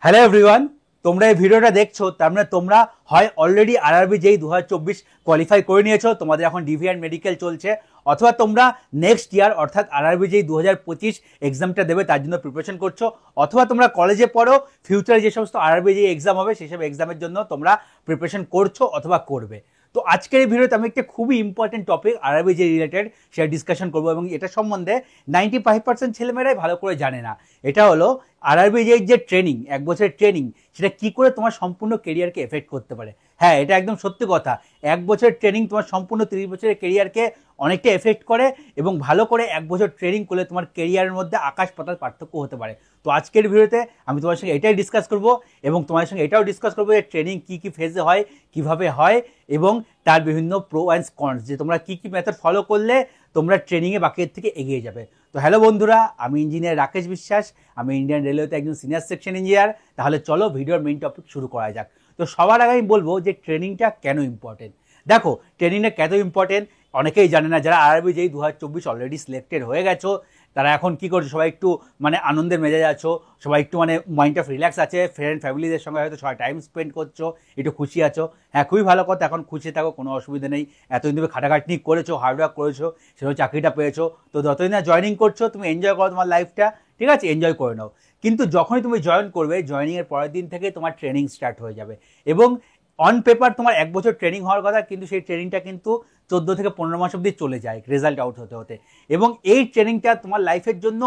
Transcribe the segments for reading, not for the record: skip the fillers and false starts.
Hello everyone, তোমরা এই ভিডিওটা দেখছো তার মানে তোমরা হয় অলরেডি আরআরবি যেই 2024 কোয়ালিফাই করে নিয়েছো, তোমাদের এখন ডিভি অ্যান্ড মেডিকেল চলছে, অথবা তোমরা নেক্সট ইয়ার অর্থাৎ আরআরবি যেই 2025 এক্সামটা দেবে তার জন্য প্রিপারেশন করছো, অথবা তোমরা কলেজে পড়ো, ফিউচারে যে সমস্ত আরআরবি যে এক্সাম হবে সেই সব এক্সামের জন্য তোমরা প্রিপারেশন করছো অথবা করবে। তো আজকের এই ভিডিওতে আমি একটা খুবই ইম্পর্টেন্ট টপিক আরআরবি যে রিলেটেড সেটা ডিসকাশন করবো, এবং এটা সম্বন্ধে 95% ছেলেমেয়েরাই ভালো করে জানে না। এটা হলো আরআরবি যে ট্রেনিং, এক বছরের ট্রেনিং, সেটা কি করে তোমার সম্পূর্ণ কেরিয়ারকে এফেক্ট করতে পারে। হ্যাঁ, এটা একদম সত্যি কথা। এক বছরের ট্রেনিং তোমার সম্পূর্ণ 30 বছরের কেরিয়ারকে অনেকটা এফেক্ট করে, এবং ভালো করে এক বছর ট্রেনিং করলে তোমার কেরিয়ারের মধ্যে আকাশ পাতাল পার্থক্য হতে পারে। তো আজকের ভিডিওতে আমি তোমার সঙ্গে এটাই ডিসকাস করব, এবং তোমার সঙ্গে এটাও ডিসকাস করবো যে ট্রেনিং কী কী ফেজে হয়, কিভাবে হয়, এবং তার বিভিন্ন প্রো অ্যান্ড কনস, যে তোমরা কী কী মেথড ফলো করলে তোমরা ট্রেনিংয়ে বাকির থেকে এগিয়ে যাবে। তো হ্যালো বন্ধুরা, আমি ইঞ্জিনিয়ার রাকেশ বিশ্বাস, আমি ইন্ডিয়ান রেলওয়েতে একজন সিনিয়র সেকশন ইঞ্জিনিয়ার। তাহলে চলো ভিডিওর মেইন টপিক শুরু করা যাক। তো সবার আগে আমি বলবো যে ট্রেনিংটা কেন ইম্পর্টেন্ট। দেখো, ট্রেনিংটা কেন ইম্পর্টেন্ট অনেকেই জানে না। যারা আরআরবি যেই 2024 অলরেডি সিলেক্টেড হয়ে গেছো, তারা এখন কি করছো, সবাই একটু আনন্দের মেজাজ আছো, সবাই একটু মাইন্ড অফ রিল্যাক্স আছে, ফ্রেন্ড ফ্যামিলিদের সঙ্গে হয়তো সবাই টাইম স্পেন্ড করছো, একটু খুশি আছো। হ্যাঁ, খুবই ভালো কথা, এখন খুশি থাকো, কোনো অসুবিধা নেই। এতদিন তুমি খাটাখাটনি করেছো, হার্ডওয়ার্ক করেছো, সেরকম চাকরিটা পেয়েছো, তো যতদিন না জয়েনিং করছো তুমি এনজয় করো তোমার লাইফটা, ঠিক আছে, এনজয় করে নাও। কিন্তু যখনই তুমি জয়েন করবে, জয়েনিংয়ের পরের দিন থেকে তোমার ট্রেনিং স্টার্ট হয়ে যাবে, এবং অন পেপার তোমার এক বছর ট্রেনিং হওয়ার কথা, কিন্তু সেই ট্রেনিংটা কিন্তু 14 থেকে 15 মাস অবধি চলে যায় রেজাল্ট আউট হতে হতে। এবং এই ট্রেনিংটা তোমার লাইফের জন্য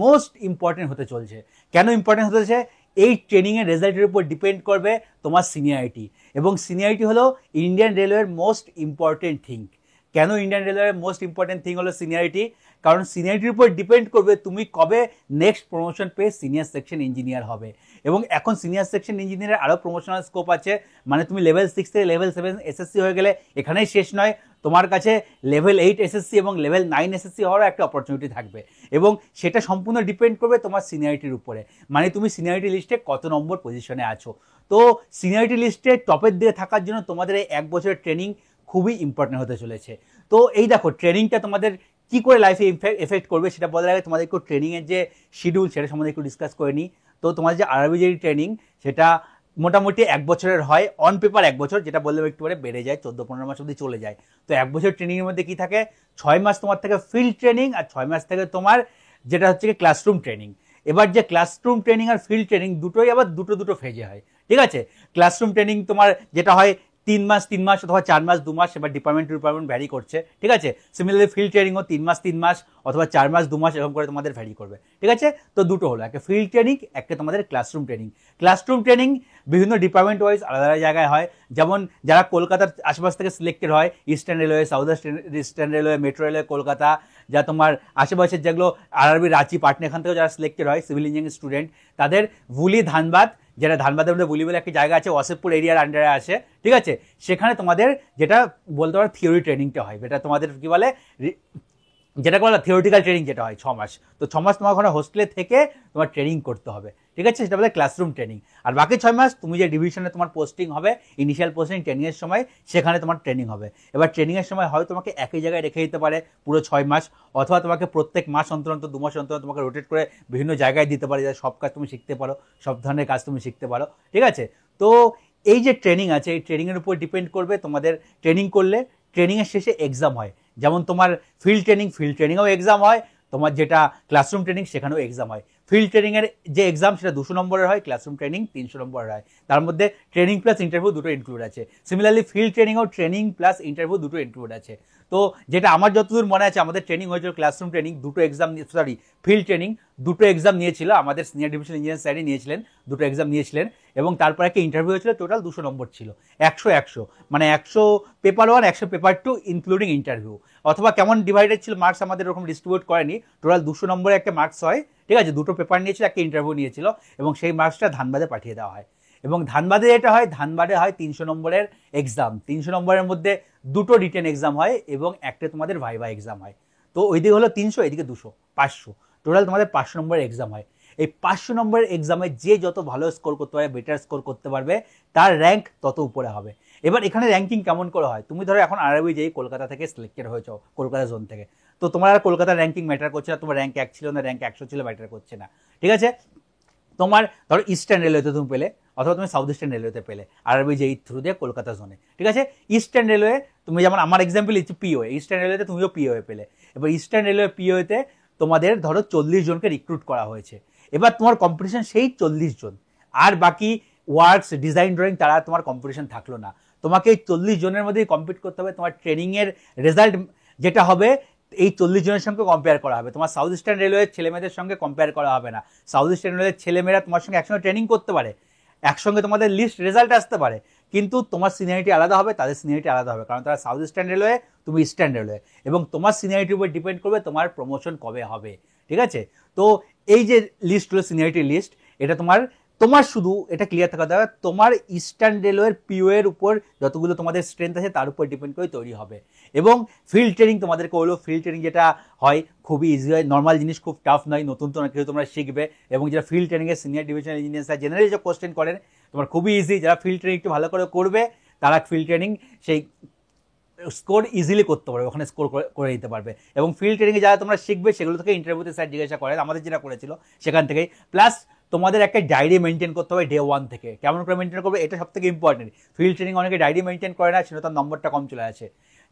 মোস্ট ইম্পর্টেন্ট হতে চলছে। কেন ইম্পর্টেন্ট হতে চলছে? এই ট্রেনিংয়ের রেজাল্টের উপর ডিপেন্ড করবে তোমার সিনিয়রিটি, এবং সিনিয়রিটি হলো ইন্ডিয়ান রেলওয়ের মোস্ট ইম্পর্টেন্ট থিং। কেন ইন্ডিয়ান রেলওয়ের মোস্ট ইম্পর্টেন্ট থিং হলো সিনিয়রিটি? কারণ সিনিয়রিটির উপর ডিপেন্ড করবে তুমি কবে নেক্সট প্রমোশন পেয়ে সিনিয়র সেকশন ইঞ্জিনিয়ার হবে। এবং এখন সিনিয়র সেকশন ইঞ্জিনিয়ারের আরও প্রমোশনাল স্কোপ আছে। তুমি লেভেল 6 থেকে লেভেল 7 এসএসসি হয়ে গেলে এখানেই শেষ নয়, তোমার কাছে লেভেল 8 এসএসসি এবং লেভেল 9 এসএসসি হওয়ারও একটা অপরচুনিটি থাকবে, এবং সেটা সম্পূর্ণ ডিপেন্ড করবে তোমার সিনিয়রিটির উপরে। তুমি সিনিয়রিটি লিস্টে কত নম্বর পজিশনে আছো। তো সিনিয়রিটি লিস্টে টপের দিকে থাকার জন্য তোমাদের এই এক বছরের ট্রেনিং খুবই ইম্পর্টেন্ট হতে চলেছে। তো এই দেখো, ট্রেনিংটা তোমাদের কি করে লাইফে এফেক্ট করবে সেটা বলার আগে তোমাদের একটু ট্রেনিংয়ের যে শিডিউল সেটা সম্বন্ধে একটু ডিসকাস করে নিই। তো তোমাদের যে আরআরবি যে ট্রেনিং, সেটা মোটামুটি এক বছরের হয়। অন পেপার এক বছর, যেটা বললে একটু পরে বেড়ে যায়, 14-15 মাস অবধি চলে যায়। তো এক বছর ট্রেনিংয়ের মধ্যে কি থাকে, 6 মাস তোমার থেকে ফিল্ড ট্রেনিং, আর 6 মাস থেকে তোমার যেটা হচ্ছে কি ক্লাসরুম ট্রেনিং। এবার যে ক্লাসরুম ট্রেনিং আর ফিল্ড ট্রেনিং দুটোই আবার দুটো ফেজে হয়, ঠিক আছে। ক্লাসরুম ট্রেনিং তোমার যেটা হয় 3 মাস অথবা 4 মাস 2 মাস, এবার ডিপার্টমেন্ট টু ডিপার্টমেন্ট ভ্যারি করছে, ঠিক আছে। সিমিলারলি ফিল্ড ট্রেনিংও 3 মাস অথবা 4 মাস 2 মাস এরকম করে তোমাদের ভ্যারি করবে, ঠিক আছে। তো দুটো হলো, একটা ফিল্ড ট্রেনিং, একটা তোমাদের ক্লাসরুম ট্রেনিং। ক্লাসরুম ট্রেনিং বিভিন্ন ডিপার্টমেন্ট ওয়াইজ আলাদা আলাদা জায়গায় হয়। যেমন যারা কলকাতার আশেপাশ থেকে সিলেক্টেড হয়, eastern railway, south eastern railway, metro railway Kolkata, যা তোমার আশেপাশের যেগুলো আরআরবি রাঁচি পাটনা, এখান থেকে যারা সিলেক্টেড হয় সিভিল ইঞ্জিনিয়ারিং স্টুডেন্ট, তাদের বুলি ধানবাদ, যেটা ধানবাদের মধ্যে বুলি বলে একটা জায়গা আছে, ওয়াসেফপুর এরিয়ার আন্ডারে আছে, ঠিক আছে। সেখানে তোমাদের যেটা বলতে পারো থিওরি ট্রেনিংটা হয়, যেটা তোমাদের কি বলে, যেটা বলা থিওরিটিক্যাল ট্রেনিং, যেটা হয় 6 মাস। তো 6 মাস তোমার ওখানে হোস্টেলে থেকে তোমার ট্রেনিং করতে হবে, ঠিক আছে, সেটা বলে ক্লাসরুম ট্রেনিং। আর বাকি 6 মাস তুমি যে ডিভিশনে তোমার পোস্টিং হবে, ইনিশিয়াল পোস্টিং ট্রেনিংয়ের সময়, সেখানে তোমার ট্রেনিং হবে। এবার ট্রেনিংয়ের সময় হয় তোমাকে একই জায়গায় রেখে দিতে পারে পুরো 6 মাস, অথবা তোমাকে প্রত্যেক মাস অন্তর অন্তর 2 মাস অন্তর তোমাকে রোটেট করে বিভিন্ন জায়গায় দিতে পারে, যাতে সব কাজ তুমি শিখতে পারো, সব ধরনের কাজ তুমি শিখতে পারো, ঠিক আছে। তো এই যে ট্রেনিং আছে, এই ট্রেনিংয়ের উপর ডিপেন্ড করবে তোমাদের ট্রেনিং করলে ট্রেনিংয়ের শেষে এক্সাম হয়। যেমন তোমার ফিল্ড ট্রেনিংয়েও এক্সাম হয়, তোমার যেটা ক্লাসরুম ট্রেনিং সেখানেও এক্সাম হয়। ফিল্ড ট্রেনিংয়ের যে এক্সাম সেটা 200 নম্বরের হয়, ক্লাসরুম ট্রেনিং 300 নম্বরের হয়। তার মধ্যে ট্রেনিং প্লাস ইন্টারভিউ দুটো ইনক্লুড আছে। সিমিলারলি ফিল্ড ট্রেনিংও ট্রেনিং প্লাস ইন্টারভিউ দুটো ইনক্লুড আছে। তো যেটা আমার যতদূর মনে আছে, আমাদের ট্রেনিং হয়েছিল ক্লাসরুম ট্রেনিং দুটো এক্সাম, ফিল্ড ট্রেনিং দুটো এক্সাম নিয়েছিল, আমাদের সিনিয়র ডিভিশন ইঞ্জিনিয়ার স্যারই নিয়েছিলেন, দুটো এক্সাম নিয়েছিলেন। এবং তারপর একটা ইন্টারভিউ হয়েছিল, টোটাল 200 নম্বর ছিল, 100 100 পেপার 1, 100 পেপার 2 ইনক্লুডিং ইন্টারভিউ। অথবা কেমন ডিভাইডেড ছিল মার্কস, আমাদের ওরকম ডিস্ট্রিবিউট করেনি, টোটাল 200 নম্বরে একটা মার্কস হয়, ঠিক আছে। দুটো পেপার নিয়েছিল, একটা ইন্টারভিউ নিয়েছিল, এবং সেই মার্কসটা ধানবাদে পাঠিয়ে দেওয়া হয়। এবং ধানবাদে যেটা হয়, ধানবাদে হয় 300 নম্বরের এক্সাম। 300 নম্বরের মধ্যে দুটো রিটেন এক্সাম হয়, এবং একটা তোমাদের ভাইভা এক্সাম হয়। তো ওইদিকে হলো 300, এদিকে 200, 500, টোটাল তোমাদের 500 নম্বরের এক্সাম হয়। এই 500 নম্বরের এক্সামে যে যত ভালো স্কোর করতে পারবে, বেটার স্কোর করতে পারবে, তার র্যাঙ্ক তত উপরে হবে। এবার এখানে র্যাঙ্কিং কেমন করে হয়, তুমি ধরো এখন আরআরবি যেই কলকাতা থেকে সিলেক্টেড হয়েছো, কলকাতা জোন থেকে, তো তোমার আর কলকাতার র্যাঙ্কিং ম্যাটার করছে না, তোমার র্যাঙ্ক 1 ছিল না, র্যাঙ্ক 100 ছিল, ম্যাটার করছে না, ঠিক আছে। তোমার ধরো ইস্টার্ন রেলওয়েতে তুমি পেলে, অথবা তুমি সাউথ ইস্টার্ন রেলওয়েতে পেলে আরআরবি যেই থ্রু দিয়ে কলকাতা জোনে, ঠিক আছে। ইস্টার্ন রেলওয়ে তুমি যেমন আমার এক্সাম্পল দিচ্ছি পিওএ, ইস্টার্ন রেলওয়েতে তুমিও পিওএ পেলে। এবার ইস্টার্ন রেলওয়ে পিওএতে তোমাদের ধরো 40 জনকে রিক্রুট করা হয়েছে। এবার তোমার কম্পিটিশন সেই 40 জন, আর বাকি ওয়ার্কস, ডিজাইন, ড্রয়িং তারা তোমার কম্পিটিশন থাকলো না। তোমাকে এই 40 জনের মধ্যেই কম্পিট করতে হবে। তোমার ট্রেনিংয়ের রেজাল্ট যেটা হবে এই 40 জনের সঙ্গে কম্পেয়ার করা হবে। তোমার সাউথ ইস্টার্ন রেলওয়ের ছেলেমেয়েদের সঙ্গে কম্পেয়ার করা হবে না। সাউথ ইস্টার্ন রেলওয়ের ছেলেমেয়েরা তোমার সঙ্গে একসঙ্গে ট্রেনিং করতে পারে, একসঙ্গে তোমাদের লিস্ট রেজাল্ট আসতে পারে, কিন্তু তোমার সিনিয়রিটি আলাদা হবে, তাদের সিনিয়রিটি আলাদা হবে, কারণ তারা সাউথ ইস্টার্ন রেলওয়ে, তুমি ইস্টার্ন রেলওয়ে, এবং তোমার সিনিয়রিটির উপর ডিপেন্ড করবে তোমার প্রমোশন কবে হবে, ঠিক আছে। তো এই যে লিস্ট হলো সিনিয়রিটি লিস্ট, এটা তোমার শুধু এটা ক্লিয়ার থাকা দরকার, তোমার ইস্টার্ন রেলওয়ের পিওএর উপর যতগুলো তোমাদের স্ট্রেংথ আছে তার উপর ডিপেন্ড করে তৈরি হবে। এবং ফিল্ড ট্রেনিং তোমাদেরকে হলো, ফিল্ড ট্রেনিং যেটা হয় খুবই ইজি হয়, নর্মাল জিনিস, খুব টাফ নয়, নতুন তো কিছু তোমরা শিখবে। এবং যেটা ফিল্ড ট্রেনিংয়ে সিনিয়র ডিভিশনাল ইঞ্জিনিয়ার জেনারেলি যে কোশ্চেন করেন তোমার খুবই ইজি। যারা ফিল্ড ট্রেনিং একটু ভালো করে করবে তারা ফিল্ড ট্রেনিং সেই স্কোর ইজিলি করতে পারবে, ওখানে স্কোর করে দিতে পারবে। এবং ফিল্ড ট্রেনিংয়ে যারা তোমরা শিখবে সেগুলো থেকে ইন্টারভিউতে স্যার জিজ্ঞাসা করেন, আমাদের যেটা করেছিল সেখান থেকেই। প্লাস তোমাদের একটা ডায়েরি মেনটেন করতে হবে ডে 1 থেকে। কেমন করে মেনটেন করবে এটা সব থেকে ইম্পর্টেন্ট। ফিল্ড ট্রেনিং অনেকে ডায়েরি মেনটেন করে না, সেটা তার নম্বরটা কম চলে আসে।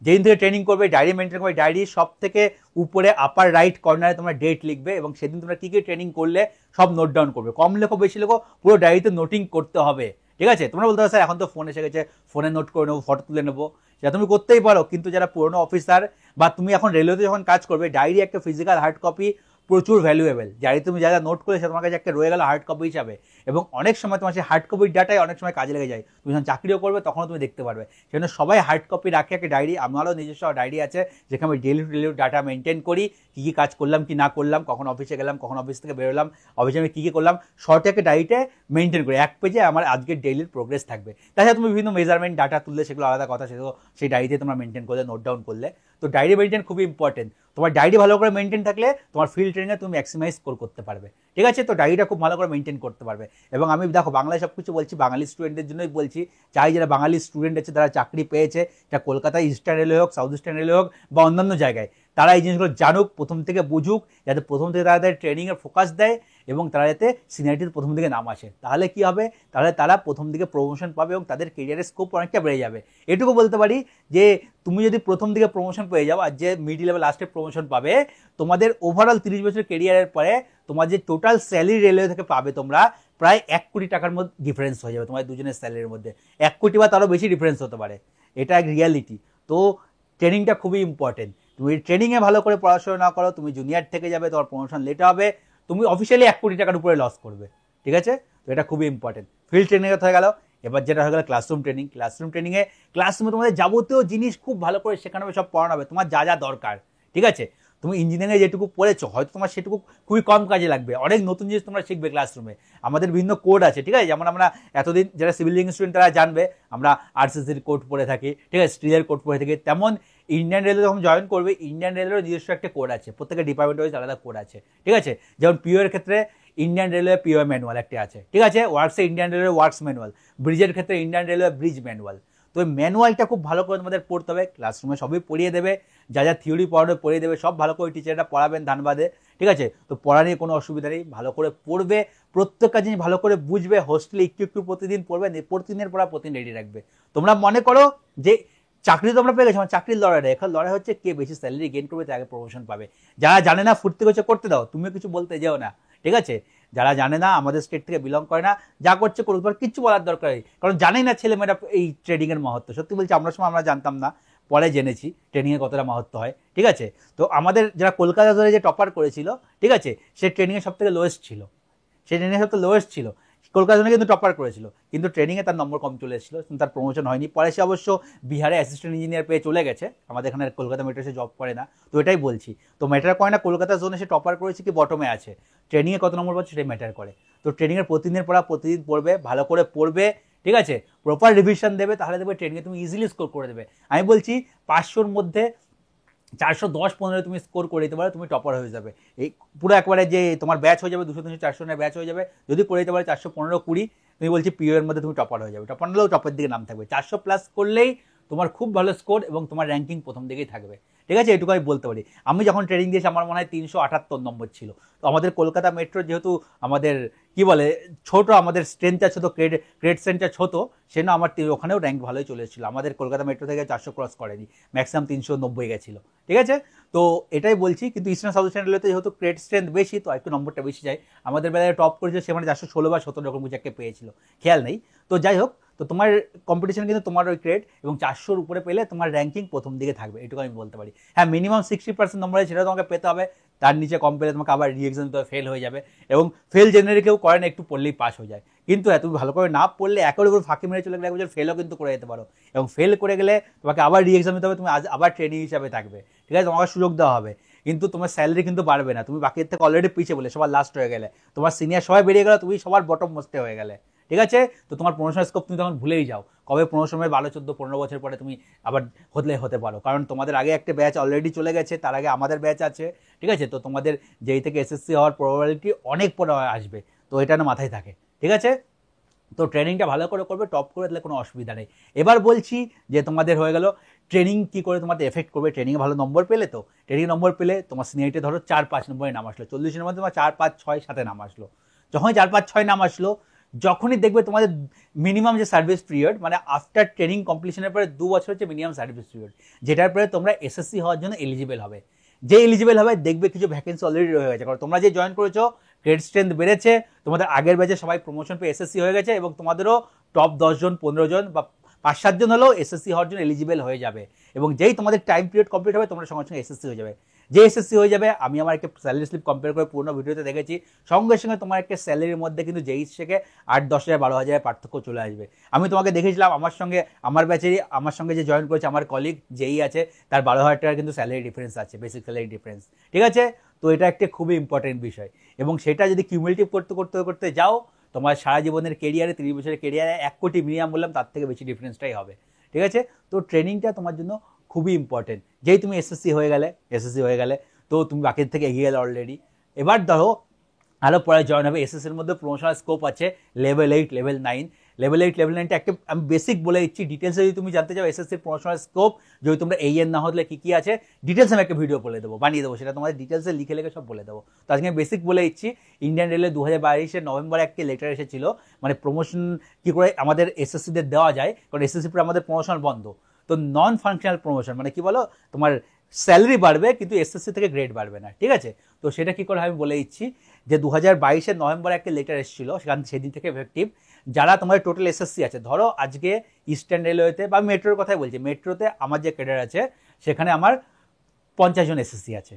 যেদিন থেকে ট্রেনিং করবে ডায়েরি মেনটেন করবে, ডায়েরি সব থেকে উপরে আপার রাইট কর্নারে তোমরা ডেট লিখবে, এবং সেদিন তোমরা কী কী ট্রেনিং করলে সব নোট ডাউন করবে। কম লেখো বেশি লেখো, পুরো ডায়েরিতে নোটিং করতে হবে, ঠিক আছে। তোমরা বলতে পারো স্যার এখন তো ফোন এসে গেছে, ফোনে নোট করে নেবো, ফটো তুলে নেবো, সেটা তুমি করতেই পারো। কিন্তু যারা পুরনো অফিসার বা তুমি এখন রেলওয়েতে যখন কাজ করবে, ডায়েরি একটা ফিজিক্যাল হার্ড কপি প্রচুর ভ্যালুয়েবল। ডায়েরি তুমি যা যা নোট করে সে তোমার কাছে একটা রয়ে গেল হার্ড কপি হিসাবে, এবং অনেক সময় তোমার সেই হার্ড কপির ডাটাই অনেক সময় কাজে লেগে যায়। তুমি যখন চাকরিও করবে তখনও তুমি দেখতে পারবে। সেজন্য সবাই হার্ড কপি রাখে একটা ডায়েরি। আমারও নিজস্ব ডায়েরি আছে যেখানে আমি ডেলি ডাটা মেনটেন করি, কী কী কাজ করলাম কি না করলাম, কখন অফিসে গেলাম, কখন অফিস থেকে বেরোলাম, অফিসে আমি কী কী করলাম, শর্টে একটা ডায়েরিতে মেনটেন করি। এক পেজে আমার আজকের ডেইলির প্রোগ্রেস থাকবে। তাছাড়া তুমি বিভিন্ন মেজারমেন্ট ডাটা তুললে সেগুলো আলাদা কথা, সেগুলো সেই ডায়েরিতে তোমরা মেনটেন করলে, নোট ডাউন করলে। তো ডায়েরি মেনটেন খুবই ইম্পর্টেন্ট। তোমার ডায়েরি ভালো করে মেনটেন থাকলে তোমার ফিল্ড ট্রেনিংয়ে তুমি ম্যাক্সিমাইজ স্কোর করতে পারবে, ঠিক আছে। তো ডায়েরিটা খুব ভালো করে মেনটেন করতে পারবে। এবং আমি দেখো বাংলায় সব কিছু বলছি, বাঙালি স্টুডেন্টদের জন্যই বলছি। চাই যারা বাঙালি স্টুডেন্ট আছে তারা চাকরি পেয়েছে, যা কলকাতায় ইস্টার্ন রেলওয়ে হোক, সাউথ ইস্টার্ন রেলওয়ে হোক বা অন্যান্য জায়গায়, তারা এই জিনিসগুলো জানুক, প্রথম থেকে বুঝুক, যাতে প্রথম থেকে তাদের ট্রেনিংয়ের ফোকাস দেয় এবং তারা যাতে সিনিয়রিটির প্রথম দিকে নাম আসে। তাহলে কি হবে, তাহলে তারা প্রথম দিকে প্রমোশন পাবে এবং তাদের কেরিয়ারের স্কোপ অনেকটা বেড়ে যাবে। এটুকু বলতে পারি যে তুমি যদি প্রথম দিকে প্রমোশন পেয়ে যাও, আর যে মিডিল লেভেল লাস্টে প্রমোশন পাবে, তোমাদের ওভারঅল 30 বছরের কেরিয়ারের পরে তোমার যে টোটাল স্যালারি রেলওয়ে থেকে পাবে তোমরা প্রায় 1 কোটি টাকার মধ্যে ডিফারেন্স হয়ে যাবে তোমাদের দুজনের স্যালারির মধ্যে। 1 কোটি বা তারও বেশি ডিফারেন্স হতে পারে, এটা এক রিয়ালিটি। তো ট্রেনিংটা খুবই ইম্পর্টেন্ট। তুমি ট্রেনিংয়ে ভালো করে পড়াশোনা না করো, তুমি জুনিয়র থেকে যাবে, তোমার প্রমোশন লেট হবে, তুমি অফিসিয়ালি 1 কোটি টাকার উপরে লস করবে, ঠিক আছে। তো এটা খুবই ইম্পর্টেন্ট। ফিল্ড ট্রেনিং হয়ে গেল। এবার যেটা হয়ে গেল ক্লাসরুম ট্রেনিং। ক্লাসরুম ট্রেনিংয়ে ক্লাসরুমে তোমাদের যাবতীয় জিনিস খুব ভালো করে শেখানো হবে, সব পড়ানো হবে, তোমার যা যা দরকার, ঠিক আছে। তুমি ইঞ্জিনিয়ারিংয়ে যেটুকু পড়েছো হয়তো তোমার সেটুকু খুবই কম কাজে লাগবে, অনেক নতুন জিনিস তোমরা শিখবে ক্লাসরুমে। আমাদের বিভিন্ন কোড আছে, ঠিক আছে। যেমন আমরা এতদিন যারা সিভিল ইঞ্জিনিয়ারিং স্টুডেন্ট তারা জানবে আমরা আরসিসির কোড পড়ে থাকি, ঠিক আছে, স্টিলের কোড পড়ে থাকি। তেমন ইন্ডিয়ান রেলওয়ে যখন জয়েন করবে, ইন্ডিয়ান রেলওয়ের নিজস্ব একটা কোড আছে, প্রত্যেকের ডিপার্টমেন্ট ওয়াইজ আলাদা কোড আছে, ঠিক আছে। যেমন পিওর ক্ষেত্রে ইন্ডিয়ান রেলওয়ে পিওর ম্যানুয়াল একটা আছে, ঠিক আছে। ওয়ার্কসে ইন্ডিয়ান রেলওয়ে ওয়ার্কস ম্যানুয়াল, ব্রিজের ক্ষেত্রে ইন্ডিয়ান রেলওয়ে ব্রিজ ম্যানুয়াল। তো এই ম্যানুয়ালটা খুব ভালো করে তোমাদের পড়তে হবে। ক্লাসরুমে সবই পড়িয়ে দেবে, যা যা থিওরি পড়ানো পড়িয়ে দেবে, সব ভালো করে টিচাররা পড়াবেন ধানবাদে, ঠিক আছে। তো পড়া নিয়ে কোনো অসুবিধা নেই, ভালো করে পড়বে, প্রত্যেকটা জিনিস ভালো করে বুঝবে। হোস্টেলে একটু একটু প্রতিদিন পড়বে, প্রতিদিনের পড়া প্রতিদিন রেডি রাখবে। তোমরা মনে করো যে চাকরি তোমরা পেয়ে গেছো, চাকরির লড়াই, এখন লড়াই হচ্ছে কে বেশি স্যালারি গেইন করবে, তাকে প্রমোশন পাবে। যারা জানে না ফুর্তি করছে করতে দাও, তুমিও কিছু বলতে যেও না, ঠিক আছে। যারা জানে না, আমাদের স্টেট থেকে বিলং করে না, যা করছে করুক, কিচ্ছু বলার দরকার নেই, কারণ জানেই না ছেলেমেয়েরা এই ট্রেডিংয়ের মহত্ব। সত্যি বলছি, আমরা সময় আমরা জানতাম না, পরে জেনেছি ট্রেনিংয়ে কতটা মহত্ব হয়, ঠিক আছে। তো আমাদের যারা কলকাতা ধরে যে টপার করেছিল, ঠিক আছে, সে ট্রেনিংয়ে সব থেকে লোয়েস্ট ছিল, সে ট্রেনিংয়ে সব থেকে লোয়েস্ট ছিল। কলকাতা জন্য কিন্তু টপার করেছিল, কিন্তু ট্রেনিংয়ে তার নম্বর কম চলে এসেছিল, তার প্রমোশন হয়নি। পরে সে অবশ্য বিহারে অ্যাসিস্ট্যান্ট ইঞ্জিনিয়ার পেয়ে চলে গেছে, আমাদের এখানে কলকাতা মেট্রো সে জব করে না। তো এটাই বলছি, তো ম্যাটার করে না কলকাতা জোনে সে টপার করেছে কি বটমে আছে, ট্রেনিংয়ে কত নম্বর পাচ্ছে সেটাই ম্যাটার করে। তো ট্রেনিংয়ের প্রতিদিনের পড়া প্রতিদিন পড়বে, ভালো করে পড়বে, ঠিক আছে, প্রপার রিভিশন দেবে, তাহলে দেবে ট্রেনিংয়ে তুমি ইজিলি স্কোর করে দেবে। আমি বলছি 500-র মধ্যে 410-15 তুমি স্কোর করে দিতে পারো, তুমি টপার হয়ে যাবে। এই পুরো একবারে যে তোমার ব্যাচ হয়ে যাবে 200-300-400 ব্যাচ হয়ে যাবে, যদি করে দিতে পারো 415-20, তুমি বলছি পিও এর মধ্যে তুমি টপার হয়ে যাবে। টপার হলেও টপের দিকে নাম থাকবে, 400 প্লাস করলেই তোমার খুব ভালো স্কোর এবং তোমার র্যাঙ্কিং প্রথম দিকেই থাকবে, ঠিক আছে, এটুকু আমি বলতে পারি। আমি যখন ট্রেনিং দিয়েছি আমার মনে হয় 378 নম্বর ছিল। তো আমাদের কলকাতা মেট্রো যেহেতু আমাদের কি বলে ছোট, আমাদের স্ট্রেংথটা ছোট, ক্রেড স্ট্রেংথটা ছোট, সেজন্য আমার ওখানেও র্যাঙ্ক ভালোই চলে এসেছিল। আমাদের কলকাতা মেট্রো থেকে 400 ক্রস করেনি, ম্যাক্সিমাম 390 গেছিলো। ঠিক আছে, তো এটাই বলছি। কিন্তু ইস্টার্ন সাউথ ইস্টার্ন রেলওয়েতে যেহেতু ক্রেড স্ট্রেংথ বেশি, তো একটু নম্বরটা বেশি যায়। আমাদের বেলায় টপ করেছিল সেখানে 416 বা 17 রকম কিছু একটা পেয়েছিল, খেয়াল নেই। তো যাই হোক, তো তোমার কম্পিটিশন কিন্তু তোমার ওই ক্রেড এবং 400-র উপরে পেলে তোমার র্যাঙ্কিং প্রথম দিকে থাকবে, এটুকু আমি বলতে পারি। হ্যাঁ, মিনিমাম 60% নম্বর সেটা তোমাকে পেতে হবে, তার নিচে কম পেলে তোমাকে আবার রি-এক্সাম দিতে হবে, ফেল হয়ে যাবে। এবং ফেল জেনারেলি কেউ করে না, একটু পড়লেই পাস হয়ে যায়। কিন্তু তুমি ভালো করে না পড়লে একের উপর ফাঁকি মেরে চলে গেলে এক বছর ফেলও কিন্তু করে যেতে পারো, এবং ফেল করে গেলে তোমাকে আবার রি-এক্সাম দিতে হবে, তুমি আবার ট্রেনিং হিসাবে থাকবে। ঠিক আছে, তোমাকে সুযোগ দেওয়া হবে, কিন্তু তোমার স্যালারি কিন্তু বাড়বে না। তুমি বাকির থেকে অলরেডি পিছিয়ে বলে সবার লাস্ট হয়ে গেলে, তোমার সিনিয়র সবাই বেরিয়ে গেলে, তুমি সবার বটম মোস্টে হয়ে গেলে। ঠিক আছে, তো তোমার প্রমোশন স্কোপ তুমি তখন ভুলেই যাও, কবে প্রমোশন হবে 12, 14, 15 বছর পরে তুমি আবার হতে পারো, কারণ তোমাদের আগে একটা ব্যাচ অলরেডি চলে গেছে, তার আগে আমাদের ব্যাচ আছে। ঠিক আছে, তো তোমাদের যেই থেকে এসএসসি হওয়ার প্রবাবিলিটি অনেক পরে আসবে, তো এটা না মাথায় থাকে। ঠিক আছে, তো ট্রেনিংটা ভালো করে করবে, টপ করে দিলে কোনো অসুবিধা নেই। এবার বলছি যে তোমাদের হয়ে গেল ট্রেনিং কি করে তোমাদের এফেক্ট করবে। ট্রেনিংয়ে ভালো নম্বর পেলে, তো ট্রেনিং নম্বর পেলে তোমার সিনিয়রিটি ধরো 4-5 নম্বরে নাম আসলো, 40-এর মধ্যে তোমার 4-5-6-7 নাম আসলো। যখনই 4-5-6 নাম আসলো, যখনই দেখবে তোমাদের মিনিমাম যে সার্ভিস পিরিয়ড, মানে আফটার ট্রেনিং কমপ্লিশনের পরে 2 বছর হচ্ছে মিনিমাম সার্ভিস পিরিয়ড, যেটার পরে তোমরা এসএসসি হওয়ার জন্য এলিজিবল হবে। যে এলিজিবল হবে দেখবে কিছু ভ্যাকেন্সি অলরেডি রয়ে গেছে, কারণ তোমরা যে জয়েন করেছো গ্রেড স্ট্রেংথ বেড়েছে, তোমাদের আগের ব্যাচে সবাই প্রমোশন পেয়ে এসএসসি হয়ে গেছে, এবং তোমাদেরও টপ 10 জন 15 জন বা 5-7 জন হলেও এসএসসি হওয়ার জন্য এলিজিবল হয়ে যাবে। এবং যেই তোমাদের টাইম পিরিয়ড কমপ্লিট হবে, তোমরা সঙ্গে সঙ্গে এসএসসি হয়ে যাবে। যে এসএসসি হয়ে যাবে, আমি আমার একটা স্যালারি স্লিপ কম্পেয়ার করে পুরোনো ভিডিওতে দেখেছি, সঙ্গে সঙ্গে তোমার একটা স্যালারির মধ্যে কিন্তু যেই থেকে 8-10 হাজার 12 হাজারের পার্থক্য চলে আসবে। আমি তোমাকে দেখেছিলাম আমার ব্যাচেরই আমার সঙ্গে যে জয়েন করেছে আমার কলিগ যেই আছে, তার 12 হাজার টাকার কিন্তু স্যালারি ডিফারেন্স আছে, বেসিক স্যালারি ডিফারেন্স। ঠিক আছে, তো এটা একটা খুবই ইম্পর্টেন্ট বিষয়, এবং সেটা যদি কিউমুলেটিভ করতে করতে করতে যাও, তোমার সারা জীবনের কেরিয়ারে, 30 বছরের কেরিয়ারে 1 কোটি মিনিমাম বললাম, তার থেকে বেশি ডিফারেন্সটাই হবে। ঠিক আছে, তো ট্রেনিংটা তোমার জন্য খুবই ইম্পর্টেন্ট। যেই তুমি এসএসসি হয়ে গেলে, তো তুমি বাকির থেকে এগিয়ে গেলে অলরেডি। এবার ধরো আরও পরে জয়েন হবে, এসএসসির মধ্যে প্রমোশনাল স্কোপ আছে লেভেল 8, লেভেল 9। লেভেল 8, লেভেল 9টা একটা আমি বেসিক বলে দিচ্ছি, ডিটেলসে যদি তুমি জানতে চাও এসএসসির প্রমোশনাল স্কোপ, যদি তোমরা এইএন না হলে কী কী আছে, ডিটেলস আমি একটা ভিডিও বলে দেবো, বানিয়ে দেবো, সেটা তোমাদের ডিটেলসে লিখে সব বলে দেবো। তো আজকে আমি বেসিক বলে দিচ্ছি। ইন্ডিয়ান রেলওয়ে 2022-এর নভেম্বরে একটা লেটার এসেছিল, মানে প্রমোশন কী করে আমাদের এসএসসিদের দেওয়া যায়, কারণ এসএসসি পরে আমাদের প্রমোশন বন্ধ। তো নন ফাংশনাল প্রমোশন মানে কি বলো, তোমার স্যালারি বাড়বে কিন্তু এসএসসি থেকে গ্রেড বাড়বে না। ঠিক আছে, তো সেটা কি করে আমি বলে দিচ্ছি, যে 2022-এর নভেম্বরে একটা লেটার এসেছিল, সেদিন থেকে এফেক্টিভ। যারা তোমার টোটাল এসএসসি আছে, ধরো আজকে ইস্টার্ন রেলওয়েতে বা মেট্রোর কথাই বলছি, মেট্রোতে আমার যে ক্যাডার আছে সেখানে আমার 50 জন এসএসসি আছে।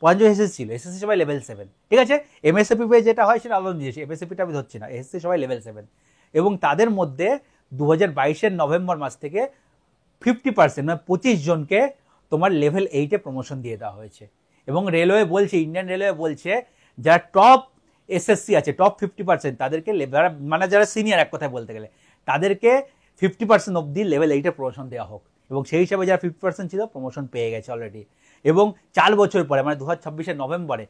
50 জন এসএসসি ছিল, এসএসসি সবাই লেভেল 7। ঠিক আছে, এমএসএপি যেটা হয় সেটা আলাদা দিয়েছি, এমএসএপিটা আমি ধরছি না, এসএসসি সবাই লেভেল 7। এবং তাদের মধ্যে 2022-এর নভেম্বর মাস থেকে 50% মানে 25 জনকে তোমার লেভেল 8-এ প্রমোশন দিয়ে দেওয়া হয়েছে। এবং রেলওয়ে বলছে, ইন্ডিয়ান রেলওয়ে বলছে, যারা টপ এসএসসি আছে, টপ 50%, তাদেরকে মানে যারা সিনিয়র এক কথায় বলতে গেলে, তাদেরকে 50% অব্দি লেভেল 8-এ প্রমোশন দেওয়া হোক। এবং সেই হিসাবে যারা 50% ছিল প্রমোশন পেয়ে গেছে অলরেডি। এবং 4 বছর পরে মানে 2026-এর নভেম্বরে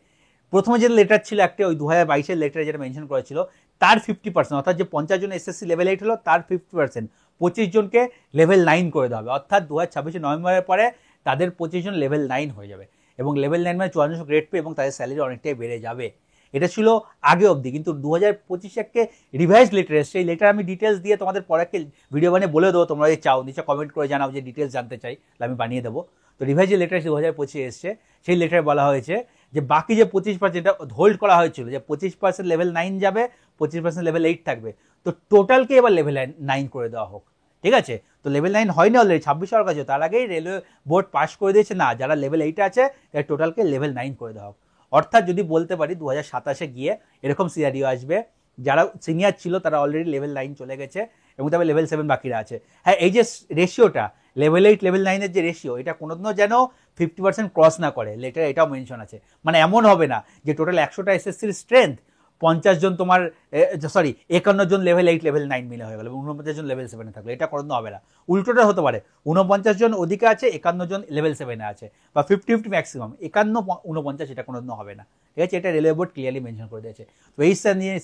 প্রথমে যে লেটার ছিল একটা, ওই 2022-এর লেটারে যেটা মেনশন করেছিল, তার 50%, অর্থাৎ যে 50 জন এসএসসি লেভেল 8 হলো তার 50%, 25 জনকে লেভেল 9 করে দেওয়া হবে। অর্থাৎ 2026-এর নভেম্বরের পরে তাদের 25 জন লেভেল 9 হয়ে যাবে, এবং লেভেল 9 মানে 5400 গ্রেড পে, এবং তাদের স্যালারি অনেকটাই বেড়ে যাবে। এটা ছিল আগে অবধি, কিন্তু 2025-এ একটা রিভাইজ লেটার এসছে। এই লেটার আমি ডিটেলস দিয়ে তোমাদের পরে একটা ভিডিও বানিয়ে বলে দেবো, তোমরা যদি চাও নিচে কমেন্ট করে জানাও যে ডিটেলস জানতে চাই, আমি বানিয়ে দেবো। তো রিভাইজ যে লেটার 2025-এ এসছে, সেই লেটারে বলা হয়েছে যে বাকি যে 25% হোল্ড করা হয়েছিল, যে 25% লেভেল 9 যাবে, 25% লেভেল 8 থাকবে, তো টোটালকে এবার লেভেল 9 করে দেওয়া হোক। ঠিক আছে, তো লেভেল 9 হয়নি অলরেডি, 26 হওয়ার কাছে, তার আগেই রেলওয়ে বোর্ড পাস করে দিয়েছে, না যারা লেভেল 8 আছে তার টোটালকে লেভেল 9 করে দেওয়া হোক। অর্থাৎ যদি বলতে পারি 2027-এ গিয়ে এরকম সিনারিও আসবে, যারা সিনিয়র ছিল তারা অলরেডি লেভেল 9 চলে গেছে, এবং তবে লেভেল 7 বাকিরা আছে। হ্যাঁ, এই যে রেশিওটা লেভেল 8 লেভেল 9-এর যে রেশিও, এটা কোনোদিনও যেন 50% ক্রস না করে, লেটার এটাও মেনশন আছে। মানে এমন হবে না যে টোটাল 100টা এসএসসির স্ট্রেংথ 50 জন তোমার 51 জন লেভেল 8 লেভেল 9 মিলে হয়ে গেল, 49 জন লেভেল 7-এ থাকলো, এটা কোনোদিনও হবে না। উল্টোটা হতে পারে, 49 জন ওদিকে আছে, 51 জন লেভেল 7-এ আছে, বা 50-50 ম্যাক্সিমাম, 51-49, এটা কোনোদিনও হবে না। ঠিক আছে, এটা রেলওয়ে বোর্ড ক্লিয়ারলি মেনশন করে দিয়েছে। তো এই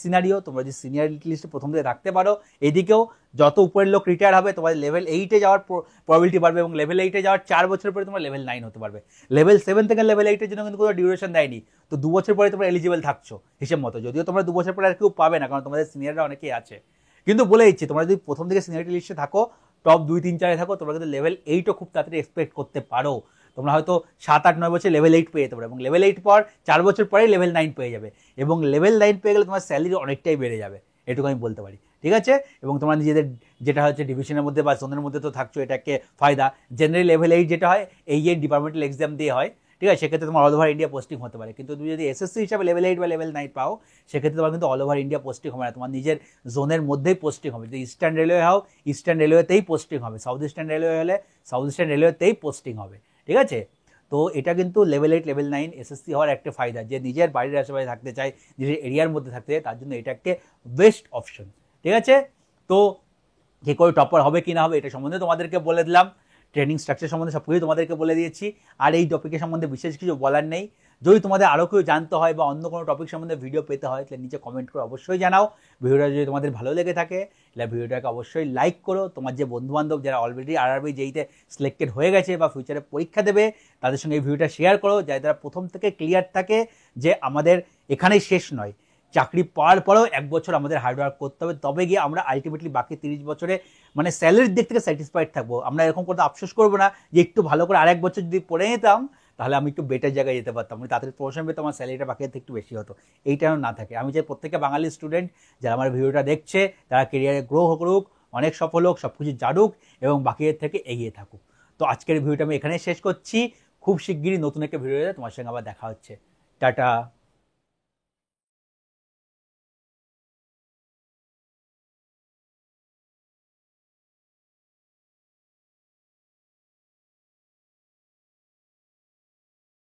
সিনারিও তোমরা যদি সিনিয়রিটি লিস্টে প্রথম থেকে রাখতে পারো, এদিকেও যত উপরের লোক রিটায়ার হবে তোমাদের লেভেল 8-এ যাওয়ার প্রবাবিলিটি বাড়বে, এবং লেভেল 8-এ যাওয়ার 4 বছর পরে তোমরা লেভেল 9 হতে পারবে। লেভেল 7 থেকে লেভেল 8-এর জন্য কিন্তু কোনো ডিউরেশন দেয়নি, তো 2 বছর পরে তোমরা এলিজিবল থাকছো হিসেব মতো। যদিও তোমরা 2 বছর পরে আর কেউ পাবে না, কারণ তোমাদের সিনিয়ররা অনেকেই আছে, কিন্তু বলে দিচ্ছি তোমরা যদি প্রথম থেকে সিনিয়রিটি লিস্টে থাকো, টপ 2-3-4-এ থাকো, তোমরা কিন্তু লেভেল 8ও খুব তাড়াতাড়ি এক্সপেক্ট করতে পারো। তোমরা হয়তো 7-8-9 বছর লেভেল 8 পেয়ে যেতে পারো, এবং লেভেল 8 পর 4 বছর পরেই লেভেল 9 পেয়ে যাবে, এবং লেভেল 9 পেয়ে গেলে তোমার স্যালারি অনেকটাই বেড়ে যাবে, এটুকু আমি বলতে পারি। ঠিক আছে, এবং তোমরা নিজেদের যেটা হচ্ছে ডিভিশনের মধ্যে বা জোনের মধ্যে তো থাকছো, এটাকে ফায়দা। জেনারেলি লেভেল 8 যেটা হয় এই ডিপার্টমেন্টাল এক্সাম দিয়ে হয়, ঠিক আছে, সেক্ষেত্রে তোমার অল ওভার ইন্ডিয়া পোস্টিং হতে পারে। কিন্তু তুমি যদি এসএসসি হিসাবে লেভেল 8 বা লেভেল 9 পাও, সেক্ষেত্রে তোমার কিন্তু অল ওভার ইন্ডিয়া পোস্টিং হবে না, তোমার নিজের জোনের মধ্যেই পোস্টিং হবে। যদি ইস্টার্ন রেলওয়ে হও, ইস্টার্ন রেলওয়েতেই পোস্টিং হবে, সাউথ ইস্টার্ন রেলওয়ে হলে সাউথ ইস্টার্ন রেলওয়েতেই পোস্টিং হবে। ঠিক আছে, তো এটা কিন্তু লেভেল 8 লেভেল 9 এসএসসি হওয়ার একটা ফায়দা, যে নিজের বাড়ির আশেপাশে থাকতে চায়, নিজের এরিয়ার মধ্যে থাকতে চায়, তার জন্য এটা একটা বেস্ট অপশন। ঠিক আছে, তো যে করে টপার হবে কি না হবে এটা সম্বন্ধে তোমাদেরকে বলে দিলাম, ট্রেনিং স্ট্রাকচার সম্বন্ধে সব কিছু তোমাদেরকে বলে দিয়েছি, আর এই টপিকের সম্বন্ধে বিশেষ কিছু বলার নেই। যদি তোমাদের আরও কেউ জানতে হয় বা অন্য কোনো টপিক সম্বন্ধে ভিডিও পেতে হয়, তাহলে নিচে কমেন্ট করে অবশ্যই জানাও। ভিডিওটা যদি তোমাদের ভালো লেগে থাকে তাহলে ভিডিওটাকে অবশ্যই লাইক করো। তোমার যে বন্ধুবান্ধব যারা অলরেডি আরআরবি যেইতে সিলেক্টেড হয়ে গেছে বা ফিউচারে পরীক্ষা দেবে, তাদের সঙ্গে এই ভিডিওটা শেয়ার করো, যাতে তারা প্রথম থেকে ক্লিয়ার থাকে যে আমাদের এখানেই শেষ নয়, চাকরি পাওয়ার পরেও 1 বছর আমাদের হার্ডওয়ার্ক করতে হবে, তবে গিয়ে আমরা আলটিমেটলি বাকি 30 বছরে মানে স্যালারির দিক থেকে স্যাটিসফাইড থাকবো। আমরা এরকম করতে আফসোস করবো না যে একটু ভালো করে আরেক বছর যদি পড়ে নিতাম তাহলে আমি একটু বেটার জায়গায় যেতে পারতাম, আমি তাড়াতাড়ি প্রমোশন পেতাম, আমার স্যালারিটা বাকি থেকে একটু বেশি হতো। এইটা না থাকে। আমি চাই প্রত্যেকটা বাঙালি স্টুডেন্ট যারা আমার ভিডিওটা দেখছে তারা কেরিয়ারে গ্রো করুক, অনেক সফল হোক, সব কিছু জানুক এবং বাকিদের থেকে এগিয়ে থাকুক। তো আজকের ভিডিওটা আমি এখানেই শেষ করছি। খুব শিগগিরই নতুন একটা ভিডিওতে তোমার সঙ্গে আবার দেখা হচ্ছে। টাটা।